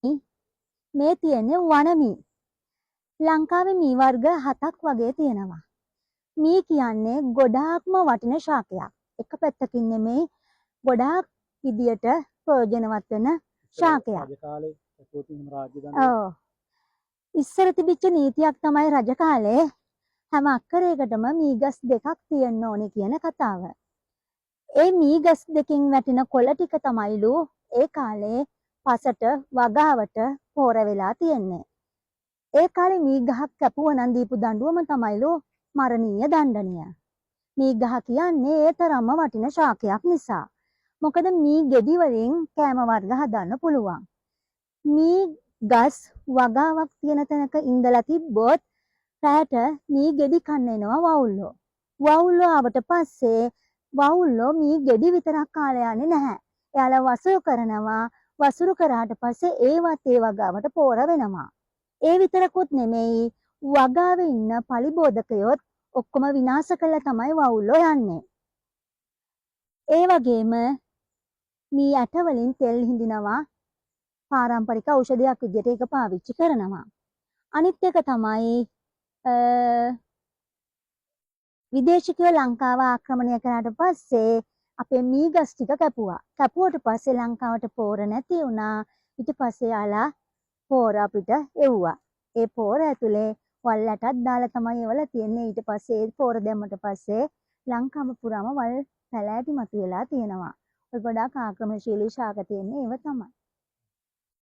මේ තියෙන්නේ වනමී. ලංකාවේ මී වර්ග 7ක් වගේ තියෙනවා. මී කියන්නේ ගොඩාක්ම වටින ශාකයක්. එක පැත්තකින් නෙමෙයි ගොඩාක් විදියට ප්‍රයෝජනවත් වෙන ශාකයක්. ඔව්. ඉස්සර තිබිච්ච නීතියක් තමයි රජ කාලේ හැම අක්කරයකටම මීගස් දෙකක් තියෙන්න ඕනේ කියන කතාව. ඒ මීගස් දෙකෙන් වැටෙන කොළ ටික තමයිලු ඒ කාලේ පසට වගාවට පෝර වෙලා තියෙන්නේ. ඒ කාලේ මී ගහක් කැපුවා නම් දීපු දඬුවම තමයිලු මරණීය දණ්ඩනය. මී ගහ කියන්නේ ඒ තරම්ම වටින ශාකයක් නිසා. මොකද මී ගෙඩි වලින් කෑම වර්ග හදන්න පුළුවන්. මී ගස් වගාවක් තියෙන තැනක ඉඳලා තිබ්බොත් රැට මී ගෙඩි කන්න එනවා වවුල්ලෝ. වවුල්ලෝ ආවට පස්සේ වවුල්ලෝ මී ගෙඩි විතරක් කාලා යන්නේ නැහැ. එයාලා වසුරු කරනවා. වසුරු කරාට පස්සේ ඒවත් ඒ වගාවට පෝර වෙනවා. ඒ විතරකුත් නෙමෙයි වගාවේ ඉන්න පලිබෝධකයොත් ඔක්කොම විනාශ කළා තමයි වවුල්ලෝ යන්නේ. ඒ වගේම මී ඇට වලින් තෙල් හිඳිනවා. පාරම්පරික ඖෂධයක් විදිහට ඒක පාවිච්චි කරනවා. අනිත් එක තමයි විදේශිකයෝ ලංකාව ආක්‍රමණය කරාට පස්සේ අපේ මී ගස් ටික කැපුවා. කැපුවට පස්සේ ලංකාවට පෝර නැති වුණා. ඊට පස්සේ යාලා පෝර අපිට එව්වා. ඒ පෝර ඇතුලේ වල් ඇටක් දාලා තමයි ඒවල තියෙන්නේ. ඊට පස්සේ ඒ පෝර දැම්මට පස්සේ ලංකාව පුරාම වල් පැලෑටි මතුවලා තියෙනවා. ඔය ගොඩාක් ආක්‍රමණශීලී ශාක තියෙන්නේ ඒව තමයි.